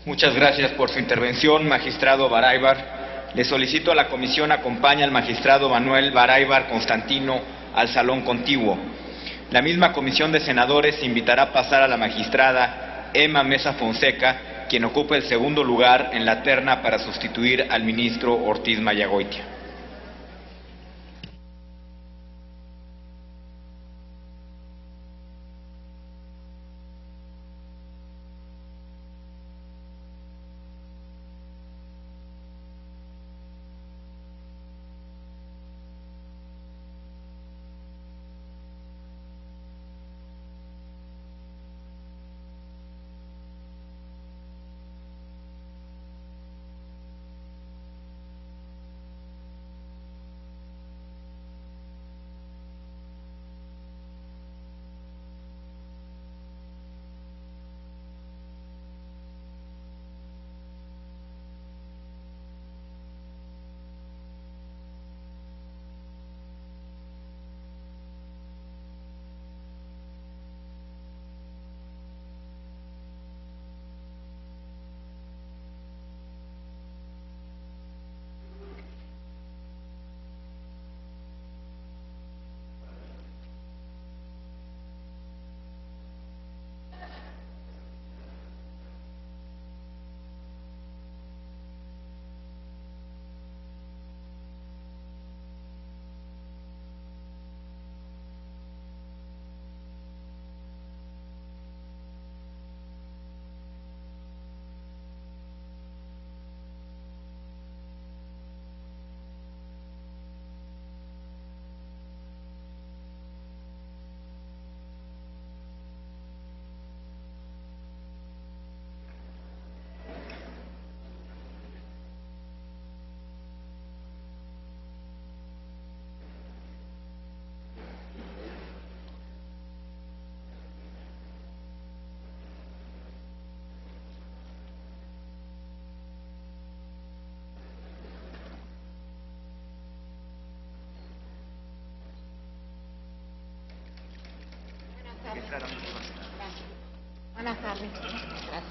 Muchas gracias por su intervención, magistrado Baraybar. Le solicito a la comisión acompañe al magistrado Manuel Baraybar Constantino al salón contiguo. La misma comisión de senadores invitará a pasar a la magistrada Emma Mesa Fonseca, quien ocupa el segundo lugar en la terna para sustituir al ministro Ortiz Mayagoitia. Buenas tardes. Gracias.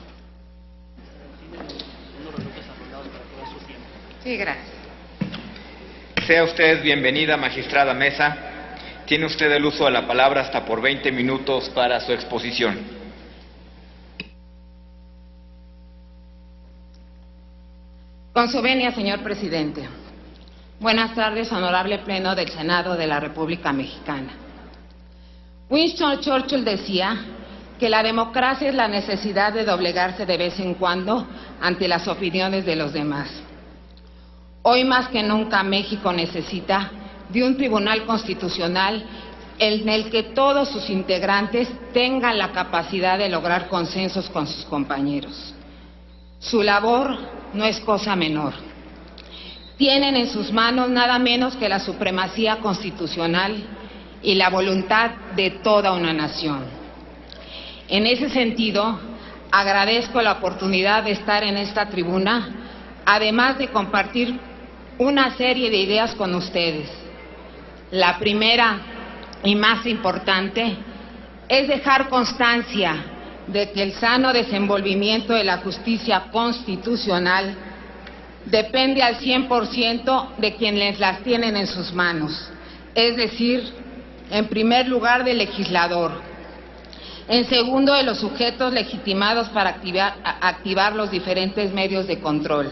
Sí, gracias. Sea usted bienvenida, magistrada Mesa. Tiene usted el uso de la palabra hasta por 20 minutos para su exposición. Con su venia, señor presidente. Buenas tardes, honorable Pleno del Senado de la República Mexicana. Winston Churchill decía que la democracia es la necesidad de doblegarse de vez en cuando ante las opiniones de los demás. Hoy más que nunca México necesita de un tribunal constitucional en el que todos sus integrantes tengan la capacidad de lograr consensos con sus compañeros. Su labor no es cosa menor. Tienen en sus manos nada menos que la supremacía constitucional y la voluntad de toda una nación. En ese sentido, agradezco la oportunidad de estar en esta tribuna, además de compartir una serie de ideas con ustedes. La primera y más importante es dejar constancia de que el sano desenvolvimiento de la justicia constitucional depende al 100% de quienes las tienen en sus manos, es decir, en primer lugar del legislador, en segundo de los sujetos legitimados para activar los diferentes medios de control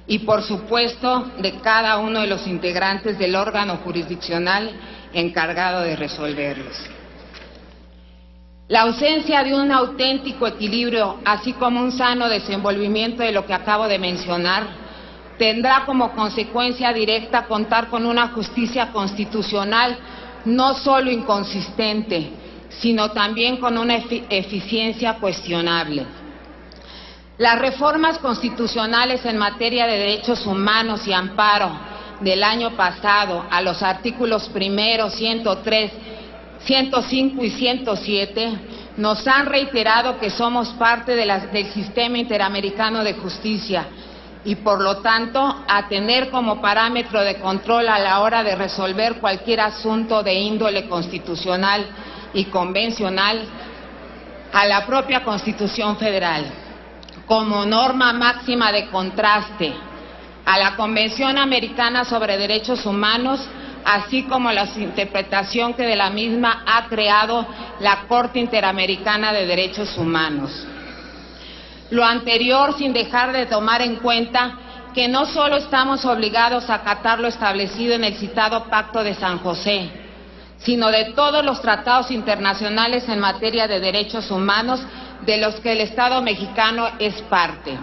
y por supuesto de cada uno de los integrantes del órgano jurisdiccional encargado de resolverlos. La ausencia de un auténtico equilibrio, así como un sano desenvolvimiento de lo que acabo de mencionar, tendrá como consecuencia directa contar con una justicia constitucional no solo inconsistente, sino también con una eficiencia cuestionable. Las reformas constitucionales en materia de derechos humanos y amparo del año pasado a los artículos primeros 103, 105 y 107 nos han reiterado que somos parte del sistema interamericano de justicia y por lo tanto a tener como parámetro de control a la hora de resolver cualquier asunto de índole constitucional y convencional a la propia Constitución Federal. como norma máxima de contraste a la Convención Americana sobre Derechos Humanos, así como la interpretación que de la misma ha creado la Corte Interamericana de Derechos Humanos. Lo anterior sin dejar de tomar en cuenta que no solo estamos obligados a acatar lo establecido en el citado Pacto de San José, sino de todos los tratados internacionales en materia de derechos humanos de los que el Estado mexicano es parte.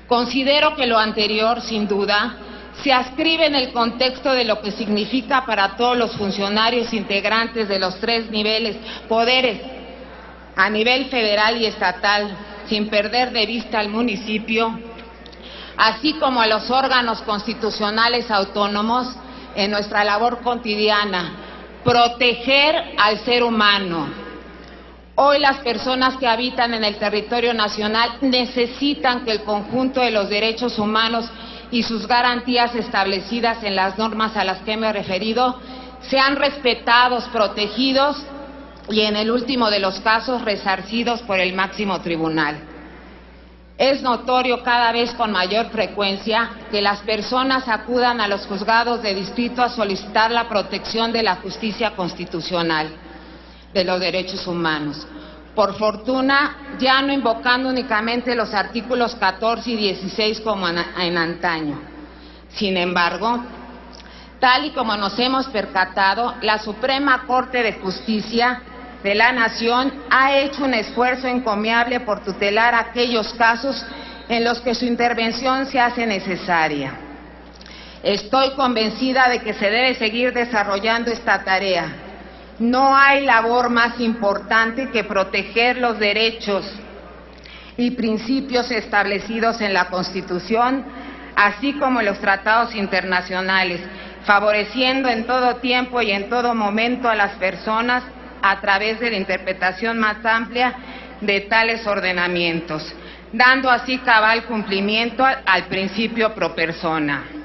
Considero que lo anterior, sin duda, se adscribe en el contexto de lo que significa para todos los funcionarios integrantes de los tres poderes, a nivel federal y estatal, sin perder de vista al municipio, así como a los órganos constitucionales autónomos en nuestra labor cotidiana, proteger al ser humano. Hoy las personas que habitan en el territorio nacional necesitan que el conjunto de los derechos humanos y sus garantías establecidas en las normas a las que me he referido sean respetados, protegidos y, en el último de los casos, resarcidos por el máximo tribunal. Es notorio cada vez con mayor frecuencia que las personas acudan a los juzgados de distrito a solicitar la protección de la justicia constitucional de los derechos humanos. Por fortuna, ya no invocando únicamente los artículos 14 y 16 como en antaño. Sin embargo, tal y como nos hemos percatado, la Suprema Corte de Justicia de la Nación ha hecho un esfuerzo encomiable por tutelar aquellos casos en los que su intervención se hace necesaria. Estoy convencida de que se debe seguir desarrollando esta tarea. No hay labor más importante que proteger los derechos y principios establecidos en la Constitución, así como en los tratados internacionales, favoreciendo en todo tiempo y en todo momento a las personas a través de la interpretación más amplia de tales ordenamientos, dando así cabal cumplimiento al principio pro persona.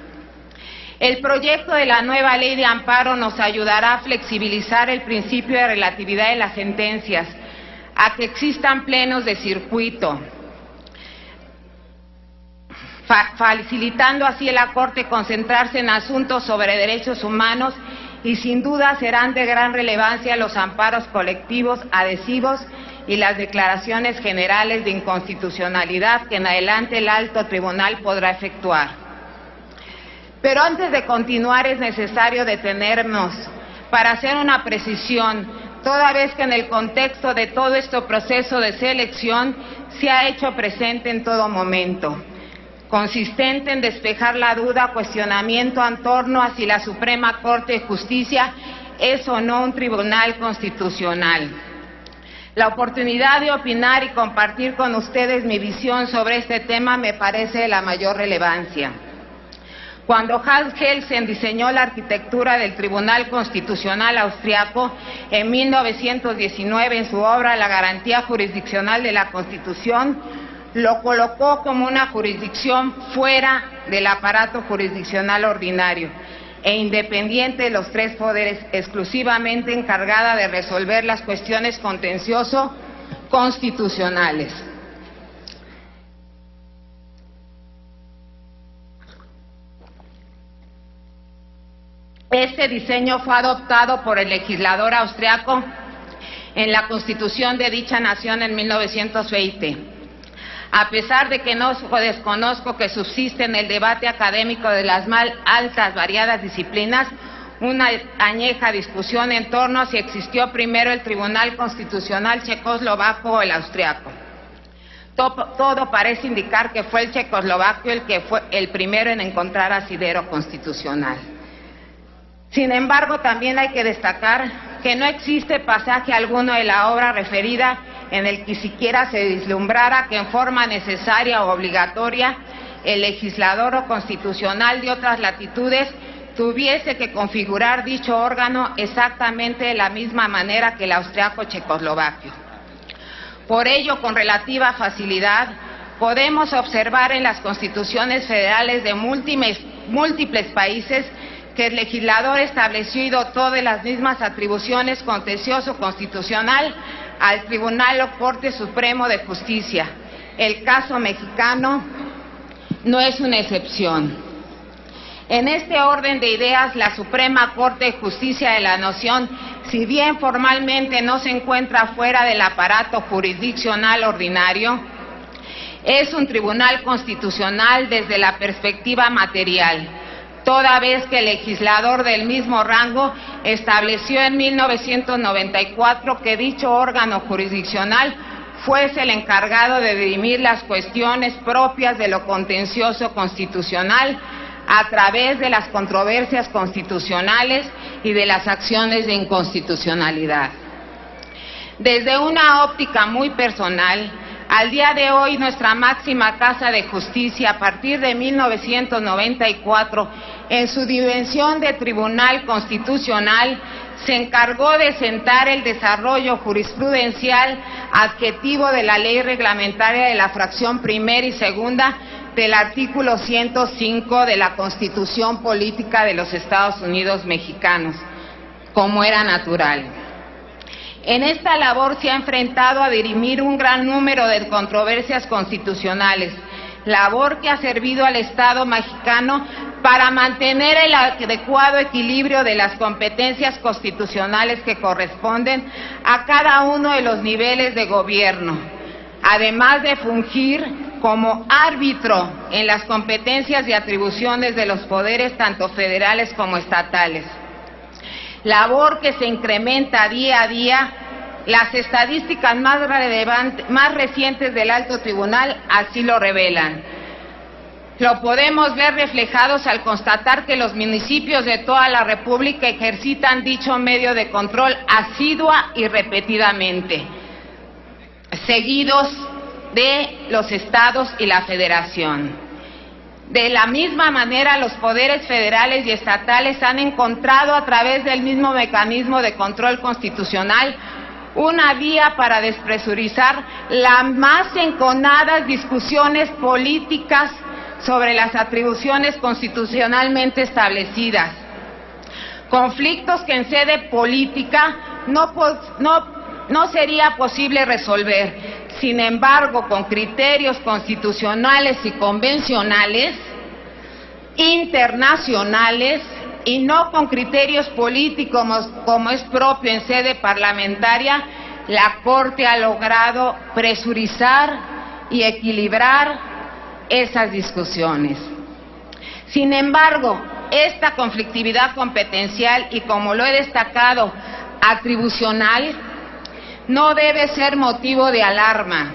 El proyecto de la nueva ley de amparo nos ayudará a flexibilizar el principio de relatividad de las sentencias, a que existan plenos de circuito, facilitando así a la Corte concentrarse en asuntos sobre derechos humanos, y sin duda serán de gran relevancia los amparos colectivos adhesivos y las declaraciones generales de inconstitucionalidad que en adelante el alto tribunal podrá efectuar. Pero antes de continuar es necesario detenernos para hacer una precisión, toda vez que en el contexto de todo este proceso de selección se ha hecho presente en todo momento, consistente en despejar la duda, cuestionamiento en torno a si la Suprema Corte de Justicia es o no un tribunal constitucional. La oportunidad de opinar y compartir con ustedes mi visión sobre este tema me parece de la mayor relevancia. Cuando Hans Kelsen diseñó la arquitectura del Tribunal Constitucional austriaco en 1919 en su obra La garantía jurisdiccional de la Constitución, lo colocó como una jurisdicción fuera del aparato jurisdiccional ordinario e independiente de los tres poderes, exclusivamente encargada de resolver las cuestiones contencioso-constitucionales. Este diseño fue adoptado por el legislador austriaco en la Constitución de dicha nación en 1920. A pesar de que no desconozco que subsiste en el debate académico de las más altas variadas disciplinas una añeja discusión en torno a si existió primero el Tribunal Constitucional checoslovaco o el austriaco. Todo parece indicar que fue el checoslovaco el que fue el primero en encontrar asidero constitucional. Sin embargo, también hay que destacar que no existe pasaje alguno de la obra referida en el que siquiera se vislumbrara que en forma necesaria o obligatoria el legislador o constitucional de otras latitudes tuviese que configurar dicho órgano exactamente de la misma manera que el austriaco checoslovaquio. Por ello, con relativa facilidad, podemos observar en las constituciones federales de múltiples países que el legislador estableció y dotó de las mismas atribuciones contencioso constitucional al Tribunal o Corte Supremo de Justicia, el caso mexicano no es una excepción. En este orden de ideas, la Suprema Corte de Justicia de la Nación, si bien formalmente no se encuentra fuera del aparato jurisdiccional ordinario, es un tribunal constitucional desde la perspectiva material, toda vez que el legislador del mismo rango estableció en 1994 que dicho órgano jurisdiccional fuese el encargado de dirimir las cuestiones propias de lo contencioso constitucional a través de las controversias constitucionales y de las acciones de inconstitucionalidad. Desde una óptica muy personal, al día de hoy nuestra máxima casa de justicia, a partir de 1994, en su dimensión de tribunal constitucional, se encargó de sentar el desarrollo jurisprudencial adjetivo de la ley reglamentaria de la fracción primera y segunda del artículo 105 de la Constitución Política de los Estados Unidos Mexicanos, como era natural. En esta labor se ha enfrentado a dirimir un gran número de controversias constitucionales, labor que ha servido al Estado mexicano para mantener el adecuado equilibrio de las competencias constitucionales que corresponden a cada uno de los niveles de gobierno, además de fungir como árbitro en las competencias y atribuciones de los poderes tanto federales como estatales. Labor que se incrementa día a día. Las estadísticas más recientes del Alto Tribunal así lo revelan. Lo podemos ver reflejados al constatar que los municipios de toda la República ejercitan dicho medio de control asidua y repetidamente, seguidos de los estados y la federación. De la misma manera, los poderes federales y estatales han encontrado a través del mismo mecanismo de control constitucional una vía para despresurizar las más enconadas discusiones políticas sobre las atribuciones constitucionalmente establecidas. Conflictos que en sede política no sería posible resolver. Sin embargo, con criterios constitucionales y convencionales, internacionales, y no con criterios políticos como es propio en sede parlamentaria, la Corte ha logrado presurizar y equilibrar esas discusiones. Sin embargo, esta conflictividad competencial y, como lo he destacado, atribucional, no debe ser motivo de alarma.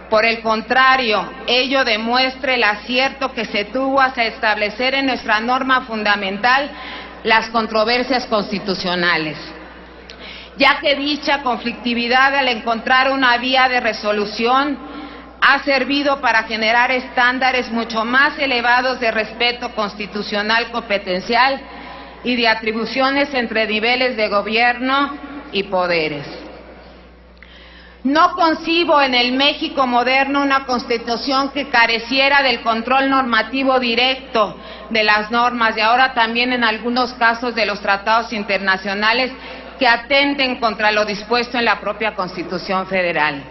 Por el contrario, ello demuestra el acierto que se tuvo hasta establecer en nuestra norma fundamental las controversias constitucionales, ya que dicha conflictividad, al encontrar una vía de resolución, ha servido para generar estándares mucho más elevados de respeto constitucional competencial y de atribuciones entre niveles de gobierno y poderes. No concibo en el México moderno una Constitución que careciera del control normativo directo de las normas y ahora también en algunos casos de los tratados internacionales que atenten contra lo dispuesto en la propia Constitución Federal.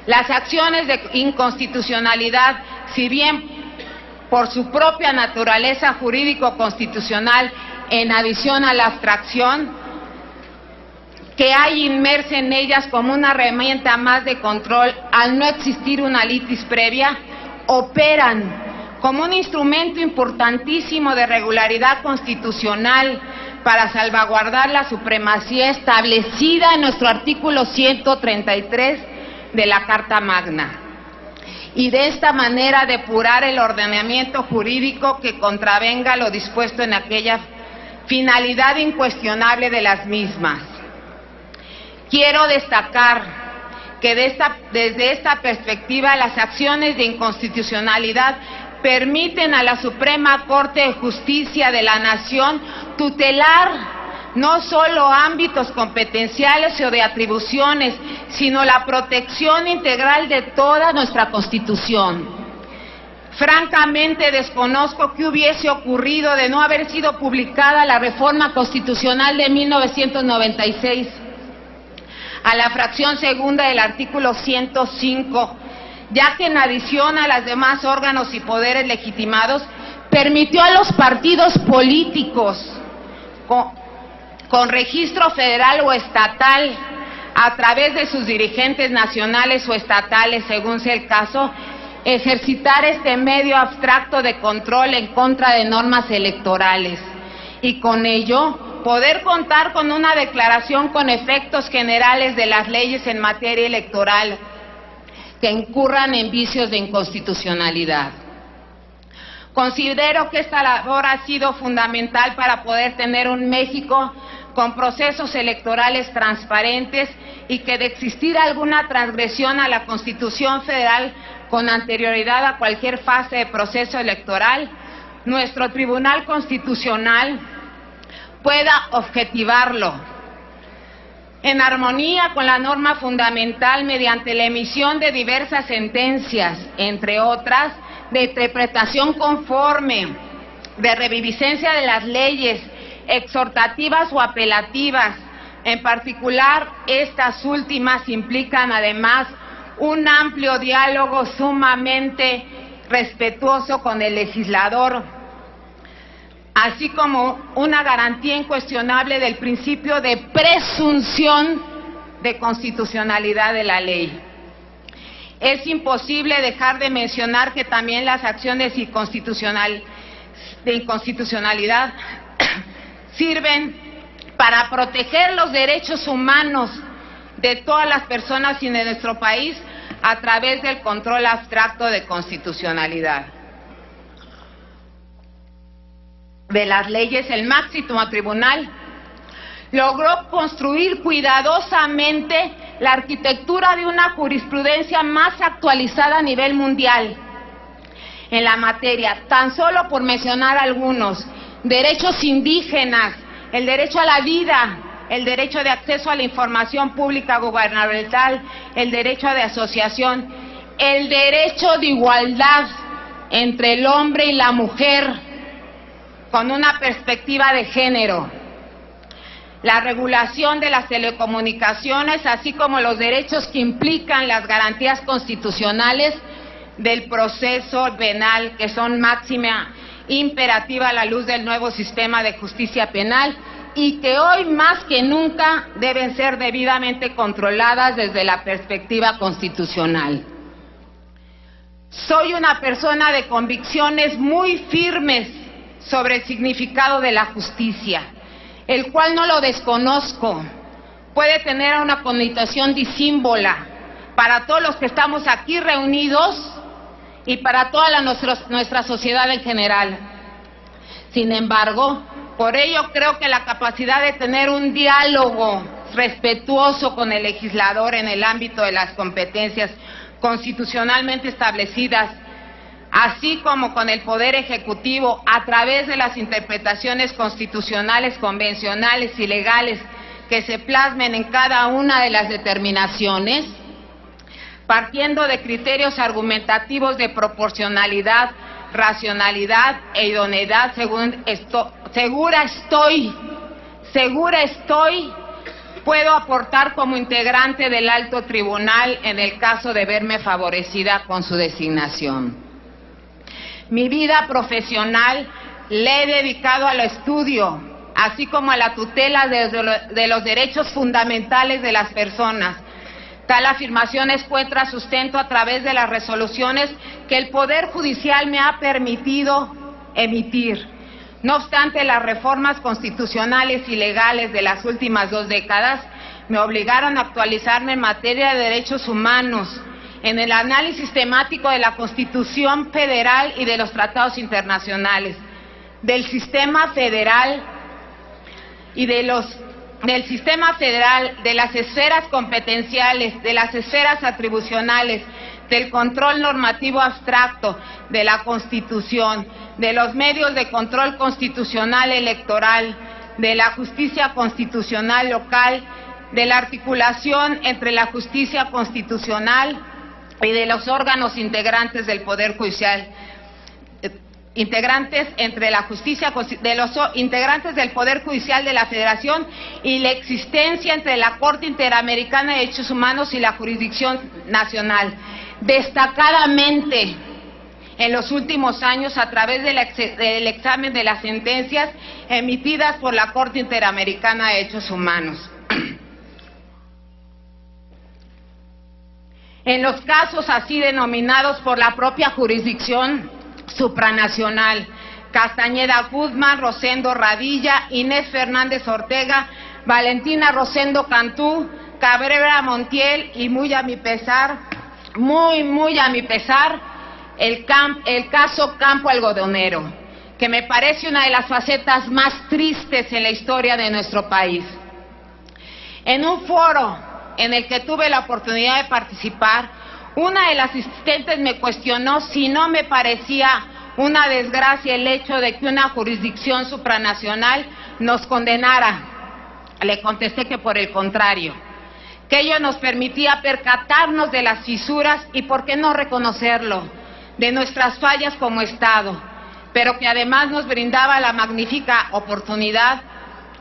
Las acciones de inconstitucionalidad, si bien por su propia naturaleza jurídico-constitucional, en adición a la abstracción que hay inmersa en ellas como una herramienta más de control, al no existir una litis previa, operan como un instrumento importantísimo de regularidad constitucional para salvaguardar la supremacía establecida en nuestro artículo 133 de la Carta Magna, y de esta manera depurar el ordenamiento jurídico que contravenga lo dispuesto en aquella finalidad incuestionable de las mismas. Quiero destacar que desde esta perspectiva las acciones de inconstitucionalidad permiten a la Suprema Corte de Justicia de la Nación tutelar no solo ámbitos competenciales o de atribuciones, sino la protección integral de toda nuestra Constitución. Francamente desconozco qué hubiese ocurrido de no haber sido publicada la Reforma Constitucional de 1996. A la fracción segunda del artículo 105, ya que en adición a los demás órganos y poderes legitimados, permitió a los partidos políticos con registro federal o estatal, a través de sus dirigentes nacionales o estatales, según sea el caso, ejercitar este medio abstracto de control en contra de normas electorales y con ello poder contar con una declaración con efectos generales de las leyes en materia electoral que incurran en vicios de inconstitucionalidad. Considero que esta labor ha sido fundamental para poder tener un México con procesos electorales transparentes y que de existir alguna transgresión a la Constitución Federal con anterioridad a cualquier fase de proceso electoral, nuestro Tribunal Constitucional pueda objetivarlo en armonía con la norma fundamental mediante la emisión de diversas sentencias, entre otras, de interpretación conforme, de reviviscencia de las leyes, exhortativas o apelativas. En particular, estas últimas implican además un amplio diálogo sumamente respetuoso con el legislador, así como una garantía incuestionable del principio de presunción de constitucionalidad de la ley. Es imposible dejar de mencionar que también las acciones de inconstitucionalidad sirven para proteger los derechos humanos de todas las personas y de nuestro país a través del control abstracto de constitucionalidad de las leyes. El máximo tribunal logró construir cuidadosamente la arquitectura de una jurisprudencia más actualizada a nivel mundial en la materia, tan solo por mencionar algunos: derechos indígenas, el derecho a la vida, el derecho de acceso a la información pública gubernamental, el derecho de asociación, el derecho de igualdad entre el hombre y la mujer con una perspectiva de género, la regulación de las telecomunicaciones, así como los derechos que implican las garantías constitucionales del proceso penal, que son máxima imperativa a la luz del nuevo sistema de justicia penal y que hoy más que nunca deben ser debidamente controladas desde la perspectiva constitucional. Soy una persona de convicciones muy firmes sobre el significado de la justicia, el cual no lo desconozco. Puede tener una connotación disímbola para todos los que estamos aquí reunidos y para toda nuestra sociedad en general. Sin embargo, por ello creo que la capacidad de tener un diálogo respetuoso con el legislador en el ámbito de las competencias constitucionalmente establecidas, así como con el Poder Ejecutivo a través de las interpretaciones constitucionales, convencionales y legales que se plasmen en cada una de las determinaciones, partiendo de criterios argumentativos de proporcionalidad, racionalidad e idoneidad, segura estoy, puedo aportar como integrante del alto tribunal en el caso de verme favorecida con su designación. Mi vida profesional le he dedicado al estudio, así como a la tutela de los derechos fundamentales de las personas. Tal afirmación encuentra sustento a través de las resoluciones que el Poder Judicial me ha permitido emitir. No obstante, las reformas constitucionales y legales de las últimas 2 décadas me obligaron a actualizarme en materia de derechos humanos, en el análisis temático de la Constitución Federal y de los tratados internacionales, del sistema federal y del sistema federal, de las esferas competenciales, de las esferas atribucionales, del control normativo abstracto, de la Constitución, de los medios de control constitucional electoral, de la justicia constitucional local, de la articulación entre la justicia constitucional y de los órganos integrantes del Poder Judicial, integrantes del Poder Judicial de la Federación y la existencia entre la Corte Interamericana de Derechos Humanos y la jurisdicción nacional, destacadamente en los últimos años a través del examen de las sentencias emitidas por la Corte Interamericana de Derechos Humanos. En los casos así denominados por la propia jurisdicción supranacional, Castañeda Guzmán, Rosendo Radilla, Inés Fernández Ortega, Valentina Rosendo Cantú, Cabrera Montiel y muy a mi pesar, el caso Campo Algodonero, que me parece una de las facetas más tristes en la historia de nuestro país. En un foro en el que tuve la oportunidad de participar, una de las asistentes me cuestionó si no me parecía una desgracia el hecho de que una jurisdicción supranacional nos condenara. Le contesté que por el contrario, que ello nos permitía percatarnos de las fisuras y, por qué no reconocerlo, de nuestras fallas como Estado, pero que además nos brindaba la magnífica oportunidad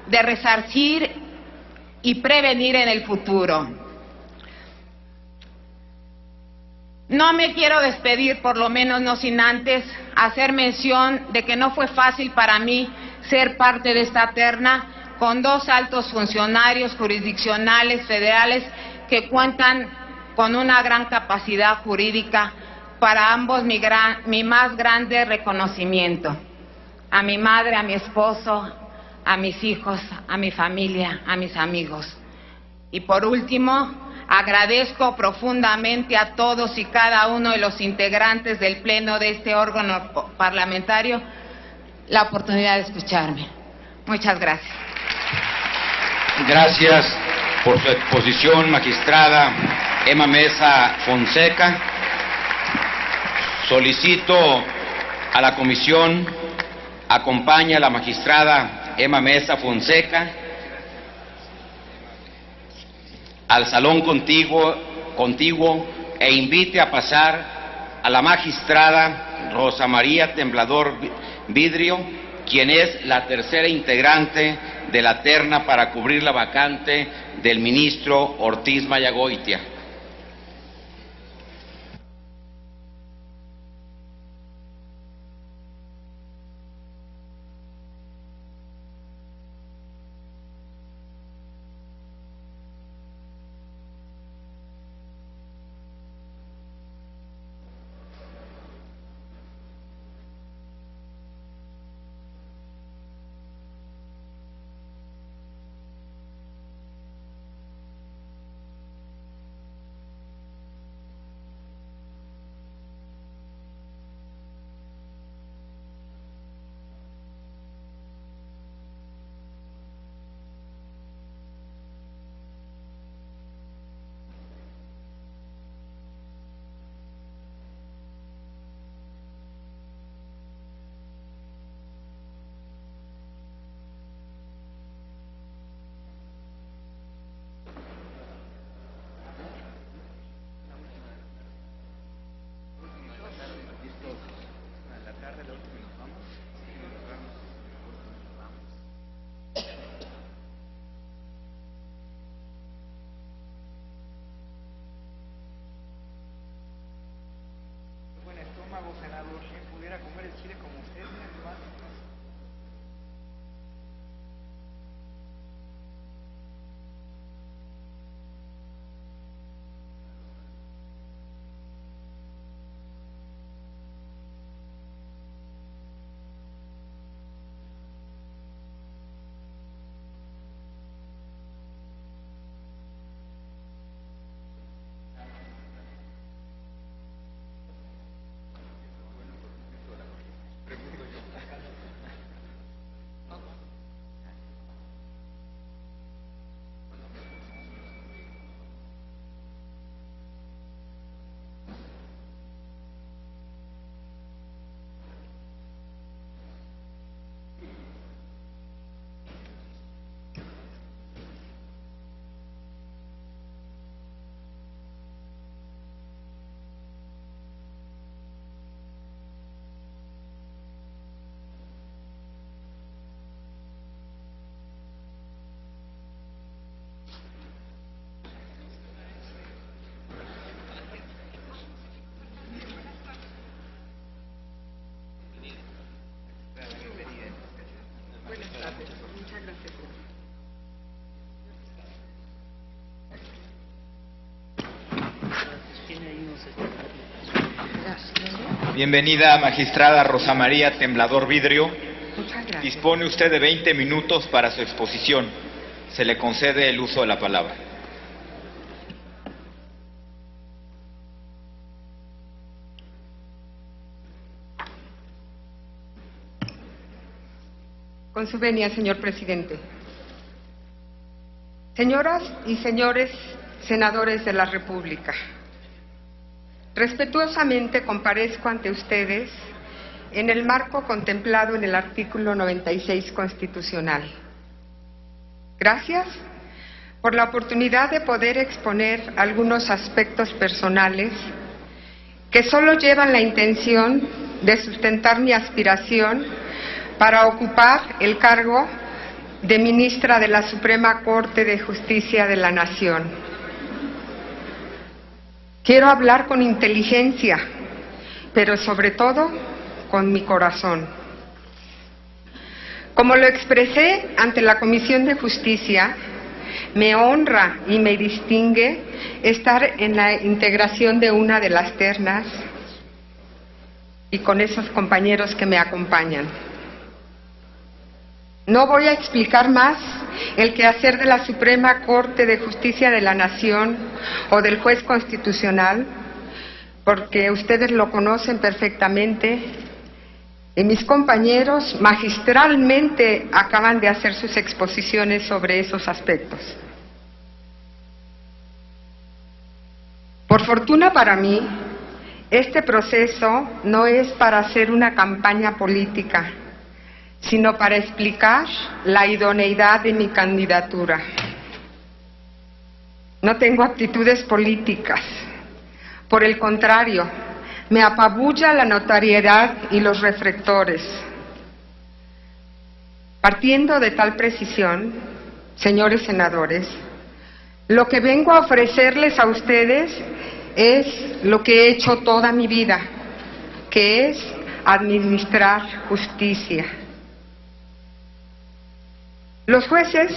de resarcir y prevenir en el futuro. No me quiero despedir, por lo menos no sin antes hacer mención de que no fue fácil para mí ser parte de esta terna con dos altos funcionarios jurisdiccionales federales que cuentan con una gran capacidad jurídica. Para ambos mi más grande reconocimiento. A mi madre, a mi esposo, a mis hijos, a mi familia, a mis amigos. Y por último, agradezco profundamente a todos y cada uno de los integrantes del Pleno de este órgano parlamentario la oportunidad de escucharme. Muchas gracias. Gracias por su exposición, magistrada Emma Mesa Fonseca. Solicito a la comisión acompañe a la magistrada Emma Mesa Fonseca al salón contiguo e invite a pasar a la magistrada Rosa María Temblador Vidrio, quien es la tercera integrante de la terna para cubrir la vacante del ministro Ortiz Mayagoitia. Bienvenida, magistrada Rosa María Temblador Vidrio. Muchas gracias. Dispone usted de 20 minutos para su exposición. Se le concede el uso de la palabra. Con su venia, señor presidente. Señoras y señores senadores de la República, respetuosamente comparezco ante ustedes en el marco contemplado en el artículo 96 constitucional. Gracias por la oportunidad de poder exponer algunos aspectos personales que solo llevan la intención de sustentar mi aspiración para ocupar el cargo de ministra de la Suprema Corte de Justicia de la Nación. Quiero hablar con inteligencia, pero sobre todo con mi corazón. Como lo expresé ante la Comisión de Justicia, me honra y me distingue estar en la integración de una de las ternas y con esos compañeros que me acompañan. No voy a explicar más el quehacer de la Suprema Corte de Justicia de la Nación o del juez constitucional, porque ustedes lo conocen perfectamente y mis compañeros magistralmente acaban de hacer sus exposiciones sobre esos aspectos. Por fortuna para mí, este proceso no es para hacer una campaña política, sino para explicar la idoneidad de mi candidatura. No tengo aptitudes políticas, por el contrario, me apabulla la notariedad y los reflectores. Partiendo de tal precisión, señores senadores, lo que vengo a ofrecerles a ustedes es lo que he hecho toda mi vida, que es administrar justicia. Los jueces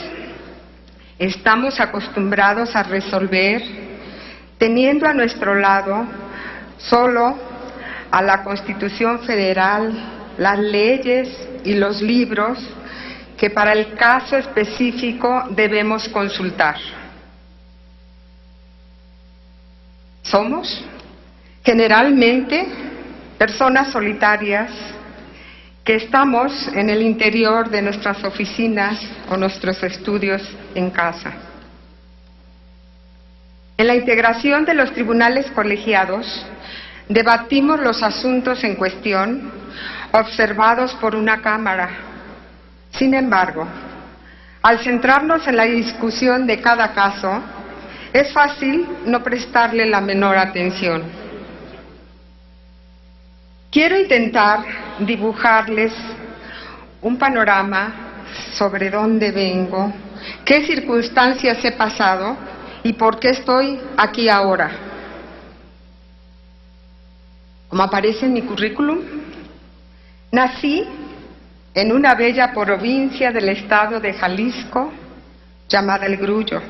estamos acostumbrados a resolver teniendo a nuestro lado solo a la Constitución Federal, las leyes y los libros que para el caso específico debemos consultar. Somos generalmente personas solitarias que estamos en el interior de nuestras oficinas o nuestros estudios en casa. En la integración de los tribunales colegiados, debatimos los asuntos en cuestión, observados por una Cámara. Sin embargo, al centrarnos en la discusión de cada caso, es fácil no prestarle la menor atención. Quiero intentar dibujarles un panorama sobre dónde vengo, qué circunstancias he pasado y por qué estoy aquí ahora. Como aparece en mi currículum, nací en una bella provincia del estado de Jalisco llamada El Grullo,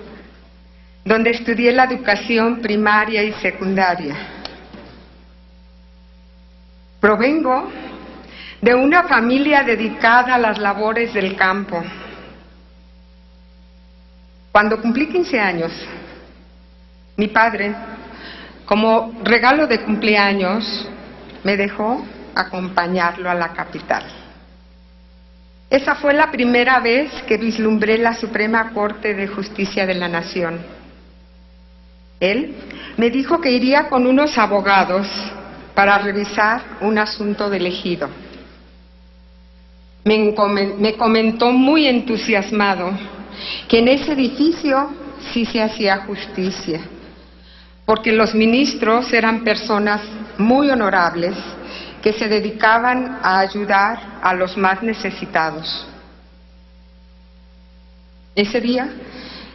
donde estudié la educación primaria y secundaria. Provengo de una familia dedicada a las labores del campo. Cuando cumplí 15 años, mi padre, como regalo de cumpleaños, me dejó acompañarlo a la capital. Esa fue la primera vez que vislumbré la Suprema Corte de Justicia de la Nación. Él me dijo que iría con unos abogados para revisar un asunto del ejido. Me comentó muy entusiasmado que en ese edificio sí se hacía justicia, porque los ministros eran personas muy honorables que se dedicaban a ayudar a los más necesitados. Ese día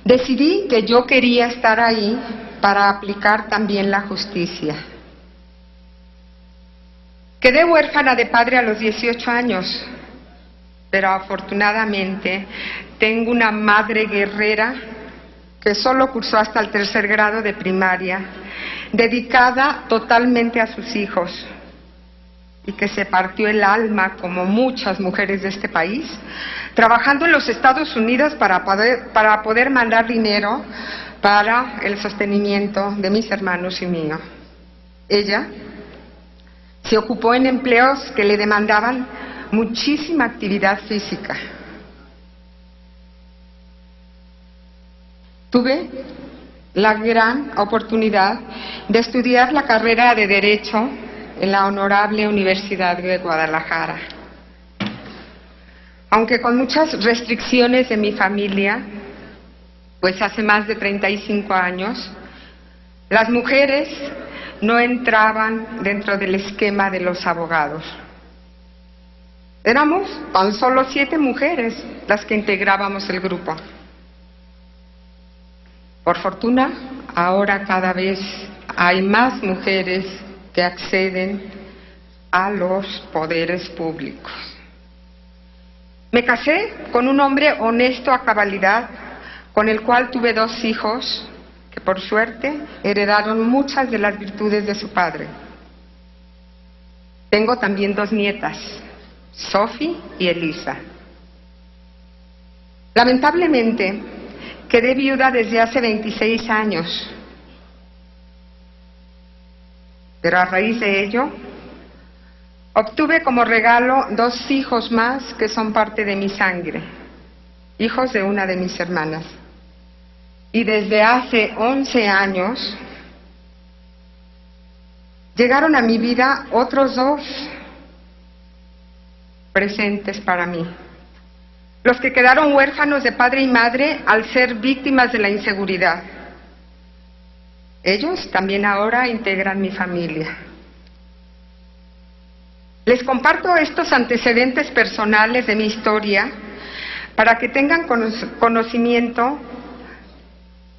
decidí que yo quería estar ahí para aplicar también la justicia. Quedé huérfana de padre a los 18 años, pero afortunadamente tengo una madre guerrera que solo cursó hasta el 3er grado de primaria, dedicada totalmente a sus hijos y que se partió el alma, como muchas mujeres de este país, trabajando en los Estados Unidos para poder mandar dinero para el sostenimiento de mis hermanos y mío. Ella se ocupó en empleos que le demandaban muchísima actividad física. Tuve la gran oportunidad de estudiar la carrera de Derecho en la Honorable Universidad de Guadalajara. Aunque con muchas restricciones de mi familia, pues hace más de 35 años, las mujeres no entraban dentro del esquema de los abogados. Éramos tan solo 7 mujeres las que integrábamos el grupo. Por fortuna, ahora cada vez hay más mujeres que acceden a los poderes públicos. Me casé con un hombre honesto a cabalidad, con el cual tuve 2 hijos que por suerte heredaron muchas de las virtudes de su padre. Tengo también 2 nietas, Sophie y Elisa. Lamentablemente, quedé viuda desde hace 26 años, pero a raíz de ello, obtuve como regalo 2 hijos más que son parte de mi sangre, hijos de una de mis hermanas. Y desde hace 11 años, llegaron a mi vida otros 2 presentes para mí. Los que quedaron huérfanos de padre y madre al ser víctimas de la inseguridad. Ellos también ahora integran mi familia. Les comparto estos antecedentes personales de mi historia para que tengan conocimiento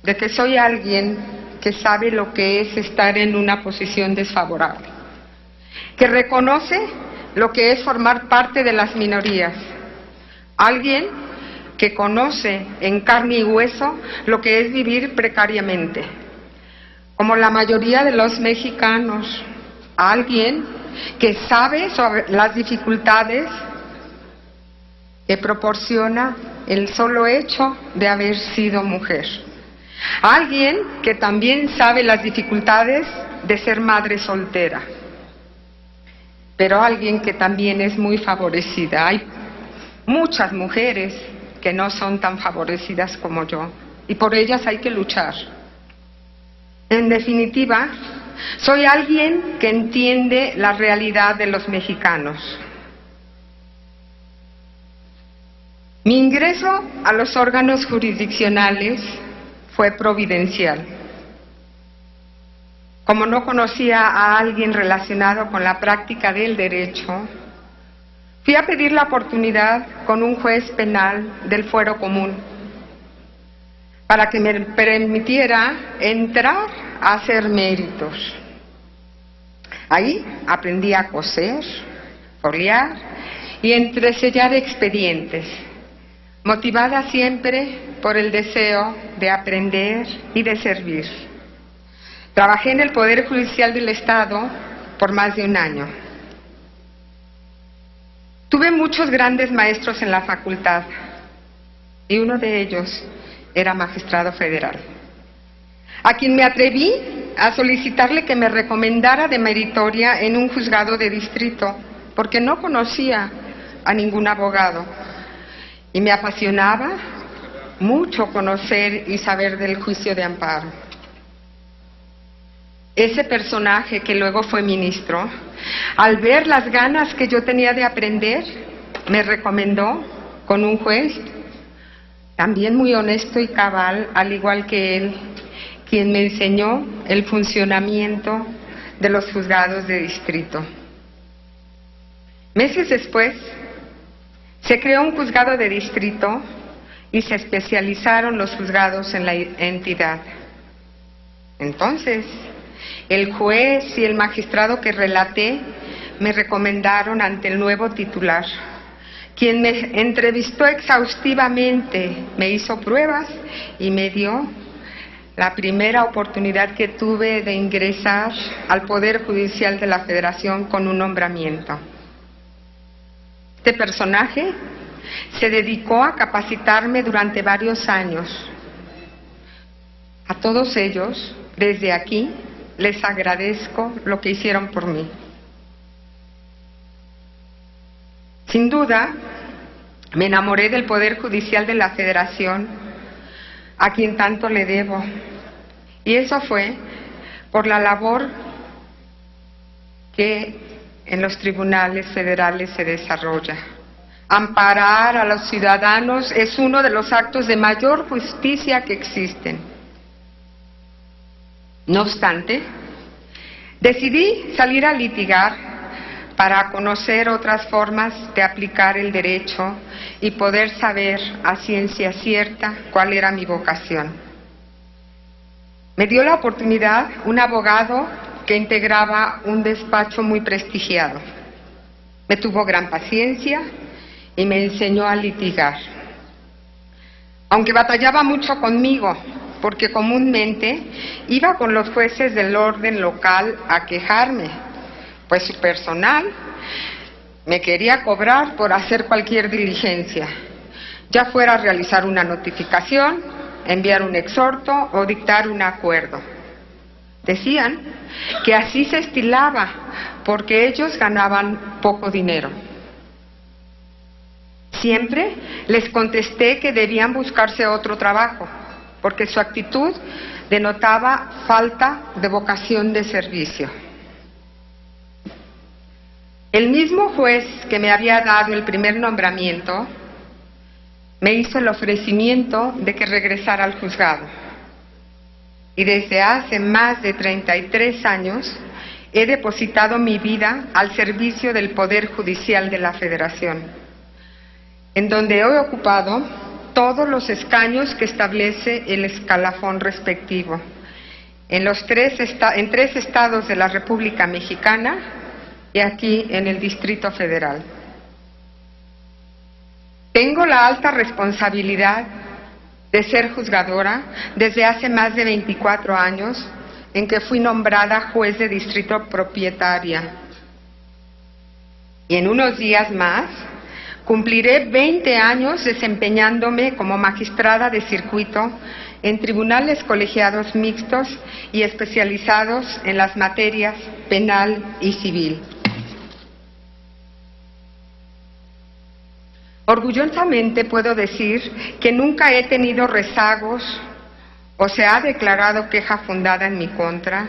de que soy alguien que sabe lo que es estar en una posición desfavorable, que reconoce lo que es formar parte de las minorías, alguien que conoce en carne y hueso lo que es vivir precariamente, como la mayoría de los mexicanos, alguien que sabe sobre las dificultades que proporciona el solo hecho de haber sido mujer, alguien que también sabe las dificultades de ser madre soltera, pero alguien que también es muy favorecida. Hay muchas mujeres que no son tan favorecidas como yo, y por ellas hay que luchar. En definitiva, soy alguien que entiende la realidad de los mexicanos. Mi ingreso a los órganos jurisdiccionales fue providencial. Como no conocía a alguien relacionado con la práctica del derecho, fui a pedir la oportunidad con un juez penal del fuero común para que me permitiera entrar a hacer méritos. Ahí aprendí a coser, foliar y entresellar expedientes, motivada siempre por el deseo de aprender y de servir. Trabajé en el Poder Judicial del Estado por más de 1 año. Tuve muchos grandes maestros en la facultad y uno de ellos era magistrado federal, a quien me atreví a solicitarle que me recomendara de meritoria en un juzgado de distrito, porque no conocía a ningún abogado y me apasionaba mucho conocer y saber del juicio de amparo. Ese personaje que luego fue ministro, al ver las ganas que yo tenía de aprender, me recomendó con un juez también muy honesto y cabal, al igual que él, quien me enseñó el funcionamiento de los juzgados de distrito. Meses después, se creó un juzgado de distrito y se especializaron los juzgados en la entidad. Entonces, el juez y el magistrado que relaté me recomendaron ante el nuevo titular, quien me entrevistó exhaustivamente, me hizo pruebas y me dio la primera oportunidad que tuve de ingresar al Poder Judicial de la Federación con un nombramiento. Este personaje se dedicó a capacitarme durante varios años. A todos ellos, desde aquí, les agradezco lo que hicieron por mí. Sin duda, me enamoré del Poder Judicial de la Federación, a quien tanto le debo. Y eso fue por la labor que en los tribunales federales se desarrolla. Amparar a los ciudadanos es uno de los actos de mayor justicia que existen. No obstante, decidí salir a litigar para conocer otras formas de aplicar el derecho y poder saber a ciencia cierta cuál era mi vocación. Me dio la oportunidad un abogado que integraba un despacho muy prestigiado. Me tuvo gran paciencia y me enseñó a litigar. Aunque batallaba mucho conmigo, porque comúnmente iba con los jueces del orden local a quejarme, pues su personal me quería cobrar por hacer cualquier diligencia, ya fuera a realizar una notificación, enviar un exhorto o dictar un acuerdo. Decían que así se estilaba, porque ellos ganaban poco dinero. Siempre les contesté que debían buscarse otro trabajo, porque su actitud denotaba falta de vocación de servicio. El mismo juez que me había dado el primer nombramiento me hizo el ofrecimiento de que regresara al juzgado. Y desde hace más de 33 años he depositado mi vida al servicio del Poder Judicial de la Federación, en donde he ocupado todos los escaños que establece el escalafón respectivo, en tres estados de la República Mexicana y aquí en el Distrito Federal. Tengo la alta responsabilidad de ser juzgadora desde hace más de 24 años, en que fui nombrada juez de distrito propietaria. Y en unos días más cumpliré 20 años desempeñándome como magistrada de circuito en tribunales colegiados mixtos y especializados en las materias penal y civil. Orgullosamente puedo decir que nunca he tenido rezagos o se ha declarado queja fundada en mi contra,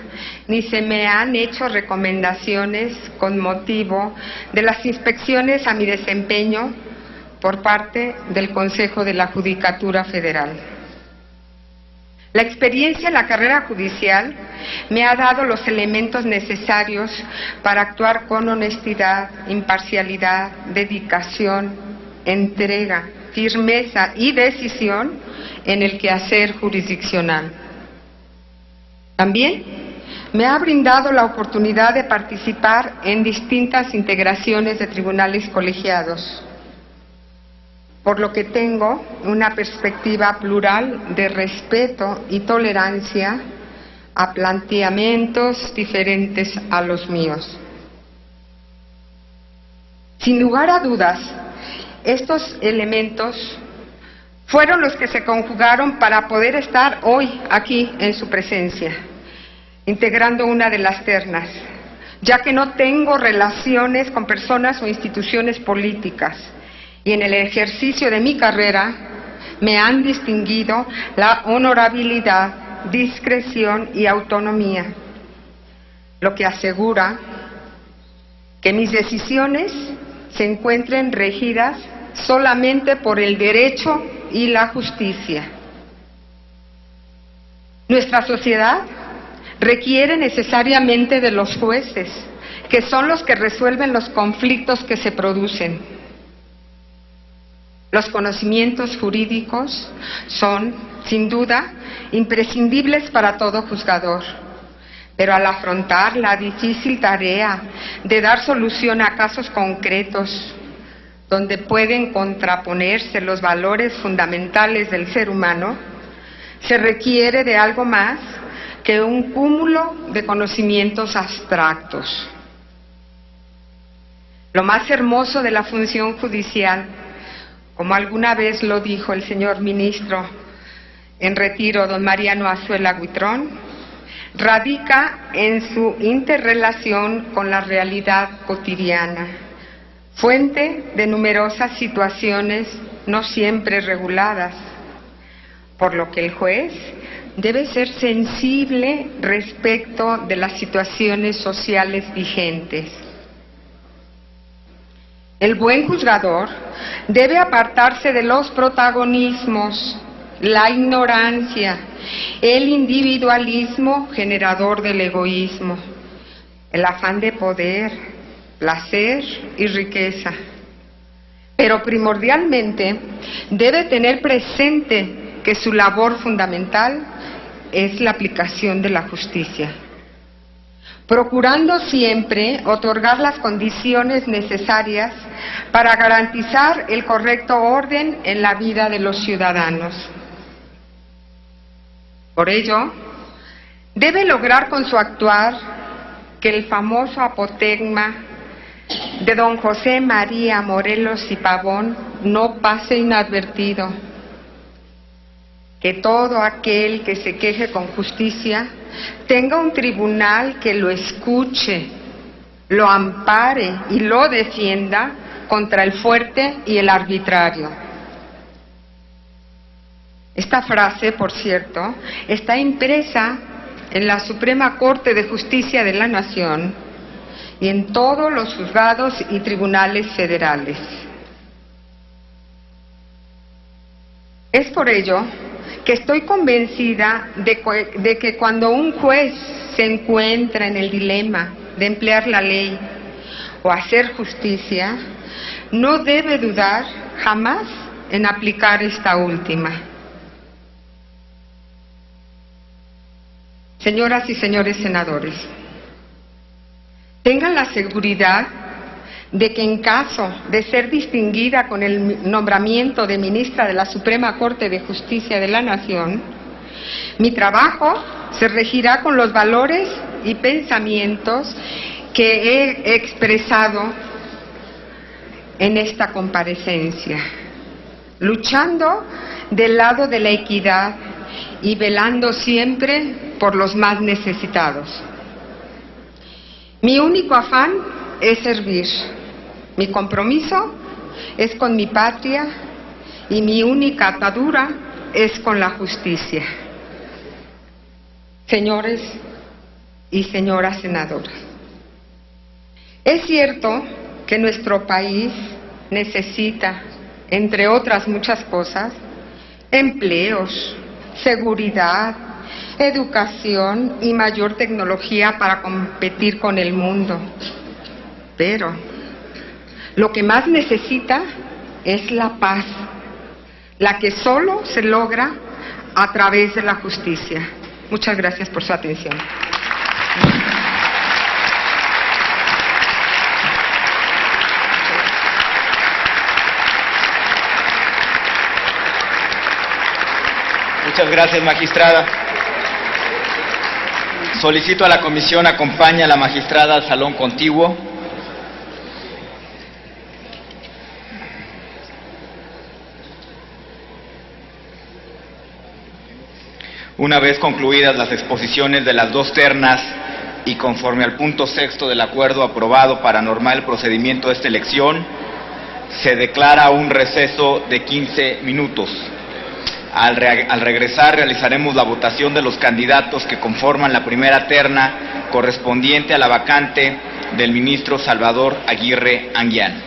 ni se me han hecho recomendaciones con motivo de las inspecciones a mi desempeño por parte del Consejo de la Judicatura Federal. La experiencia en la carrera judicial me ha dado los elementos necesarios para actuar con honestidad, imparcialidad, dedicación, entrega, firmeza y decisión en el quehacer jurisdiccional. También me ha brindado la oportunidad de participar en distintas integraciones de tribunales colegiados, por lo que tengo una perspectiva plural de respeto y tolerancia a planteamientos diferentes a los míos. Sin lugar a dudas, estos elementos fueron los que se conjugaron para poder estar hoy aquí en su presencia, integrando una de las ternas, ya que no tengo relaciones con personas o instituciones políticas, y en el ejercicio de mi carrera me han distinguido la honorabilidad, discreción y autonomía, lo que asegura que mis decisiones se encuentren regidas solamente por el derecho y la justicia. Nuestra sociedad requiere necesariamente de los jueces, que son los que resuelven los conflictos que se producen. Los conocimientos jurídicos son, sin duda, imprescindibles para todo juzgador, pero al afrontar la difícil tarea de dar solución a casos concretos, donde pueden contraponerse los valores fundamentales del ser humano, se requiere de algo más que un cúmulo de conocimientos abstractos. Lo más hermoso de la función judicial, como alguna vez lo dijo el señor ministro en retiro, don Mariano Azuela Huitrón, radica en su interrelación con la realidad cotidiana, fuente de numerosas situaciones no siempre reguladas, por lo que el juez debe ser sensible respecto de las situaciones sociales vigentes. El buen juzgador debe apartarse de los protagonismos, la ignorancia, el individualismo generador del egoísmo, el afán de poder, placer y riqueza. Pero primordialmente debe tener presente que su labor fundamental es la aplicación de la justicia, procurando siempre otorgar las condiciones necesarias para garantizar el correcto orden en la vida de los ciudadanos. Por ello, debe lograr con su actuar que el famoso apotegma de don José María Morelos y Pavón no pase inadvertido, que todo aquel que se queje con justicia tenga un tribunal que lo escuche, lo ampare y lo defienda contra el fuerte y el arbitrario. Esta frase, por cierto, está impresa en la Suprema Corte de Justicia de la Nación y en todos los juzgados y tribunales federales. Es por ello que estoy convencida de que cuando un juez se encuentra en el dilema de emplear la ley o hacer justicia, no debe dudar jamás en aplicar esta última. Señoras y señores senadores, tengan la seguridad de que en caso de ser distinguida con el nombramiento de ministra de la Suprema Corte de Justicia de la Nación, mi trabajo se regirá con los valores y pensamientos que he expresado en esta comparecencia, luchando del lado de la equidad y velando siempre por los más necesitados. Mi único afán es servir. Mi compromiso es con mi patria y mi única atadura es con la justicia. Señores y señoras senadoras, es cierto que nuestro país necesita, entre otras muchas cosas, empleos, seguridad, educación y mayor tecnología para competir con el mundo. Pero lo que más necesita es la paz, la que solo se logra a través de la justicia. Muchas gracias por su atención. Muchas gracias, magistrada. Solicito a la comisión acompañe a la magistrada al salón contiguo. Una vez concluidas las exposiciones de las dos ternas y conforme al punto 6º del acuerdo aprobado para normar el procedimiento de esta elección, se declara un receso de 15 minutos. Al regresar realizaremos la votación de los candidatos que conforman la primera terna correspondiente a la vacante del ministro Salvador Aguirre Anguiano.